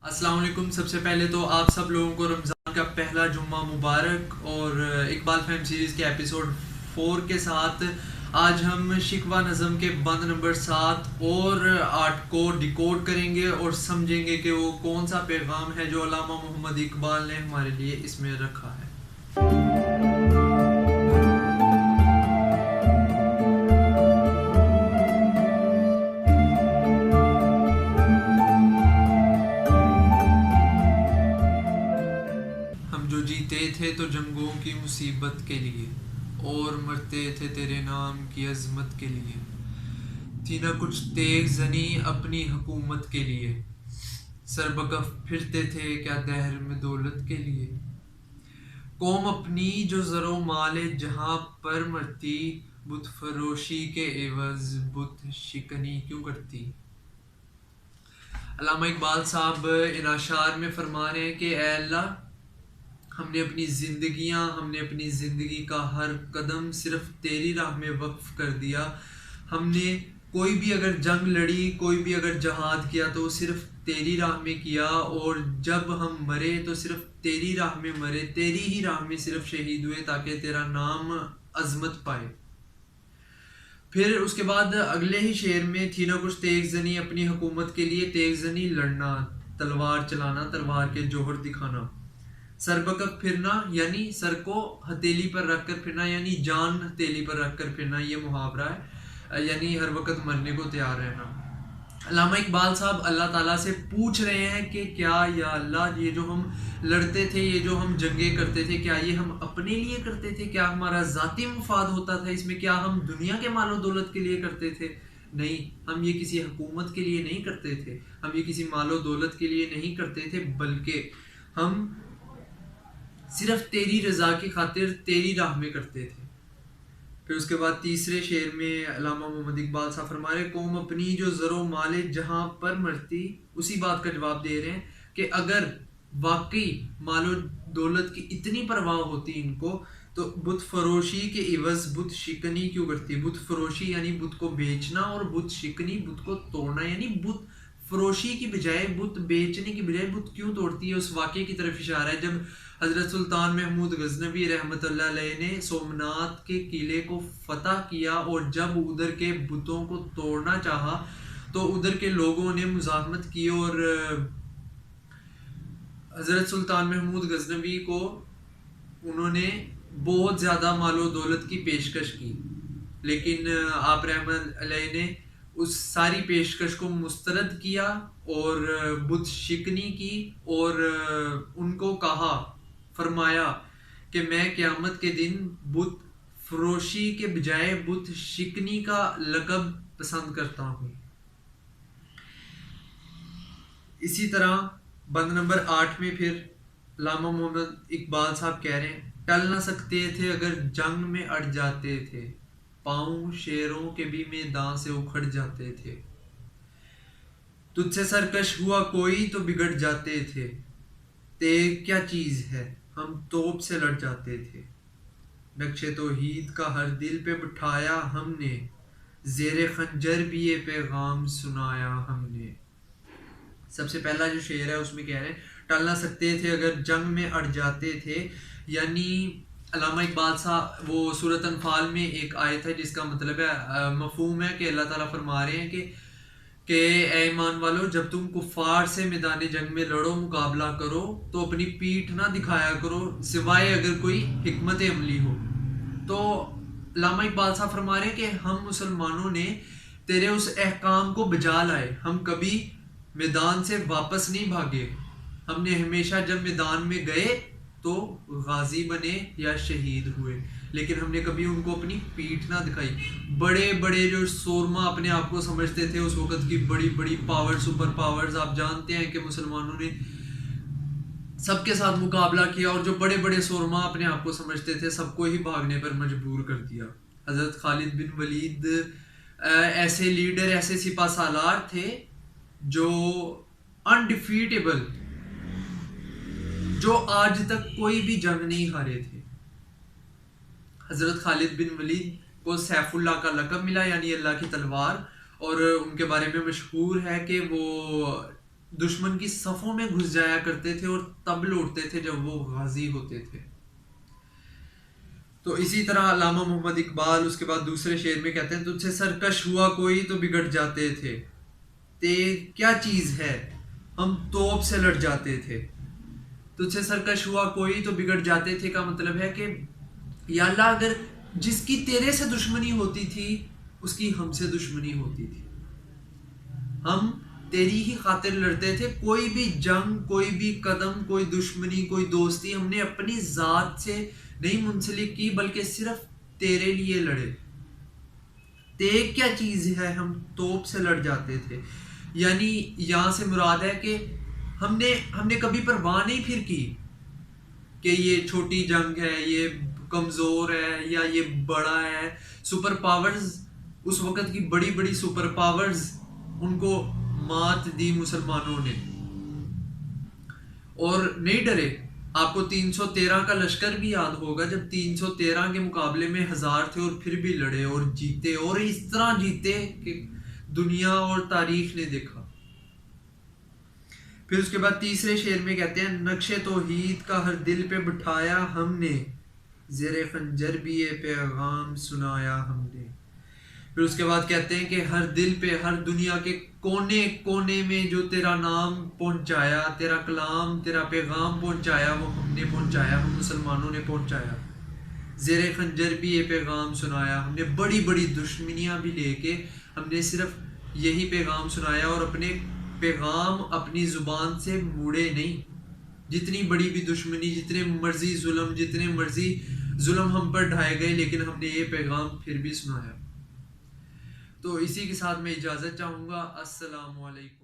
السلام علیکم. سب سے پہلے تو آپ سب لوگوں کو رمضان کا پہلا جمعہ مبارک. اور اقبال فہم سیریز کے ایپیسوڈ 4 کے ساتھ آج ہم شکوہ نظم کے بند نمبر 7 اور 8 کو ڈیکوڈ کریں گے اور سمجھیں گے کہ وہ کون سا پیغام ہے جو علامہ محمد اقبال نے ہمارے لیے اس میں رکھا ہے. ہم جو جیتے تھے تو جنگوں کی مصیبت کے لیے اور مرتے تھے تیرے نام کی عظمت کے لیے. تھی نہ کچھ تیغ زنی اپنی حکومت کے لیے. سر بکف پھرتے تھے کیا دہر میں دولت کے لیے. قوم اپنی جو زر و مال جہاں پر مرتی. بت فروشی کے عوض بت شکنی کیوں کرتی. علامہ اقبال صاحب ان اشعار میں فرما رہے ہیں کہ اے اللہ، ہم نے اپنی زندگی کا ہر قدم صرف تیری راہ میں وقف کر دیا. ہم نے کوئی بھی اگر جنگ لڑی، کوئی بھی اگر جہاد کیا تو صرف تیری راہ میں کیا، اور جب ہم مرے تو صرف تیری راہ میں مرے، تیری ہی راہ میں صرف شہید ہوئے تاکہ تیرا نام عظمت پائے. پھر اس کے بعد اگلے ہی شعر میں تھی نہ کچھ تیغ زنی اپنی حکومت کے لیے. تیغ زنی لڑنا، تلوار چلانا، تلوار کے جوہر دکھانا. سر بکف پھرنا یعنی سر کو ہتھیلی پر رکھ کر پھرنا، یعنی جان ہتھیلی پر رکھ کر پھرنا. یہ محاورہ ہے، یعنی ہر وقت مرنے کو تیار رہنا. علامہ اقبال صاحب اللہ تعالیٰ سے پوچھ رہے ہیں کہ کیا یا اللہ، یہ جو ہم لڑتے تھے، یہ جو ہم جنگیں کرتے تھے، کیا یہ ہم اپنے لیے کرتے تھے؟ کیا ہمارا ذاتی مفاد ہوتا تھا اس میں؟ کیا ہم دنیا کے مال و دولت کے لیے کرتے تھے؟ نہیں، ہم یہ کسی حکومت کے لیے نہیں کرتے تھے، ہم یہ کسی مال و دولت کے لیے نہیں کرتے تھے، بلکہ ہم صرف تیری رضا کی خاطر تیری راہ میں کرتے تھے. پھر اس کے بعد تیسرے شعر میں علامہ محمد اقبال صاحب فرما رہے قوم اپنی جو زر و مال جہاں پر مرتی. اسی بات کا جواب دے رہے ہیں کہ اگر واقعی مال و دولت کی اتنی پرواہ ہوتی ان کو تو بت فروشی کے عوض بت شکنی کیوں کرتی. بت فروشی یعنی بت کو بیچنا، اور بت شکنی بت کو توڑنا، یعنی بت فروشی کی بجائے، بت بیچنے کی بجائے بت کیوں توڑتی ہے. اس واقعے کی طرف اشارہ ہے جب حضرت سلطان محمود غزنوی رحمۃ اللہ علیہ نے سومنات کے قلعے کو فتح کیا، اور جب ادھر کے بتوں کو توڑنا چاہا تو ادھر کے لوگوں نے مزاحمت کی اور حضرت سلطان محمود غزنوی کو انہوں نے بہت زیادہ مال و دولت کی پیشکش کی، لیکن آپ رحمت علیہ نے اس ساری پیشکش کو مسترد کیا اور بت شکنی کی، اور ان کو کہا، فرمایا کہ میں قیامت کے دن بت فروشی کے بجائے بت شکنی کا لقب پسند کرتا ہوں. اسی طرح بند نمبر 8 میں پھر علامہ محمد اقبال صاحب کہہ رہے ہیں ٹل نہ سکتے تھے اگر جنگ میں اڑ جاتے تھے. پاؤں شیروں کے بھی میدان سے اکھڑ جاتے تھے. تجھ سے سرکش ہوا کوئی تو بگڑ جاتے تھے. تیغ کیا چیز ہے ہم توپ سے لڑ جاتے تھے. نقش توحید کا ہر دل پہ بٹھایا ہم نے. زیر خنجر بھی یہ پیغام سنایا ہم نے. سب سے پہلا جو شعر ہے اس میں کہہ رہے ہیں ٹل نہ سکتے تھے اگر جنگ میں اڑ جاتے تھے. یعنی علامہ اقبال صاحب، وہ سورۃ انفال میں ایک آیت ہے جس کا مطلب ہے، مفہوم ہے کہ اللہ تعالیٰ فرما رہے ہیں کہ اے ایمان والو، جب تم کفار سے میدان جنگ میں لڑو، مقابلہ کرو تو اپنی پیٹھ نہ دکھایا کرو سوائے اگر کوئی حکمت عملی ہو. تو علامہ اقبال صاحب فرما رہے ہیں کہ ہم مسلمانوں نے تیرے اس احکام کو بجا لائے. ہم کبھی میدان سے واپس نہیں بھاگے. ہم نے ہمیشہ جب میدان میں گئے تو غازی بنے یا شہید ہوئے، لیکن ہم نے کبھی ان کو اپنی پیٹھ نہ دکھائی. بڑے بڑے جو سورما اپنے آپ کو سمجھتے تھے اس وقت کی بڑی بڑی پاور، سپر پاورز، آپ جانتے ہیں کہ مسلمانوں نے سب کے ساتھ مقابلہ کیا، اور جو بڑے بڑے سورما اپنے آپ کو سمجھتے تھے سب کو ہی بھاگنے پر مجبور کر دیا. حضرت خالد بن ولید ایسے لیڈر، ایسے سپہ سالار تھے جو انڈیفیٹیبل، جو آج تک کوئی بھی جنگ نہیں ہارے تھے. حضرت خالد بن ولید کو سیف اللہ کا لقب ملا، یعنی اللہ کی تلوار، اور ان کے بارے میں مشہور ہے کہ وہ دشمن کی صفوں میں گھس جایا کرتے تھے اور تب لوٹتے تھے جب وہ غازی ہوتے تھے. تو اسی طرح علامہ محمد اقبال اس کے بعد دوسرے شعر میں کہتے ہیں تجھ سے سرکش ہوا کوئی تو بگڑ جاتے تھے، کیا چیز ہے ہم توپ سے لڑ جاتے تھے. تجھ سے سرکش ہوا کوئی تو بگڑ جاتے تھے کا مطلب ہے کہ یا اللہ اگر جس کی تیرے سے دشمنی ہوتی تھی اس کی ہم سے دشمنی ہوتی تھی، ہم تیری ہی خاطر لڑتے تھے. کوئی بھی جنگ، کوئی بھی قدم، کوئی دشمنی، کوئی دوستی ہم نے اپنی ذات سے نہیں منسلک کی بلکہ صرف تیرے لیے لڑے. کیا چیز ہے ہم توپ سے لڑ جاتے تھے، یعنی یہاں سے مراد ہے کہ ہم نے کبھی پرواہ نہیں پھر کی کہ یہ چھوٹی جنگ ہے، یہ کمزور ہے یا یہ بڑا ہے. سپر پاورز اس وقت کی بڑی بڑی سپر پاورز ان کو مات دی مسلمانوں نے اور نہیں ڈرے. آپ کو 313 کا لشکر بھی یاد ہوگا جب 313 کے مقابلے میں 1000 تھے اور پھر بھی لڑے اور جیتے، اور اس طرح جیتے کہ دنیا اور تاریخ نے دیکھا. پھر اس کے بعد تیسرے شعر میں کہتے ہیں نقش توحید کا ہر دل پہ بٹھایا ہم نے، زیر خنجر بھی یہ پیغام سنایا ہم نے. پھر اس کے بعد کہتے ہیں کہ ہر دل پہ، ہر دنیا کے کونے کونے میں جو تیرا نام پہنچایا، تیرا کلام، تیرا پیغام پہنچایا، وہ ہم نے پہنچایا، ہم مسلمانوں نے پہنچایا. زیر خنجر بھی یہ پیغام سنایا ہم نے، بڑی بڑی دشمنیاں بھی لے کے ہم نے صرف یہی پیغام سنایا اور اپنے پیغام اپنی زبان سے موڑے نہیں. جتنی بڑی بھی دشمنی، جتنے مرضی ظلم ہم پر ڈھائے گئے لیکن ہم نے یہ پیغام پھر بھی سنایا. تو اسی کے ساتھ میں اجازت چاہوں گا. السلام علیکم.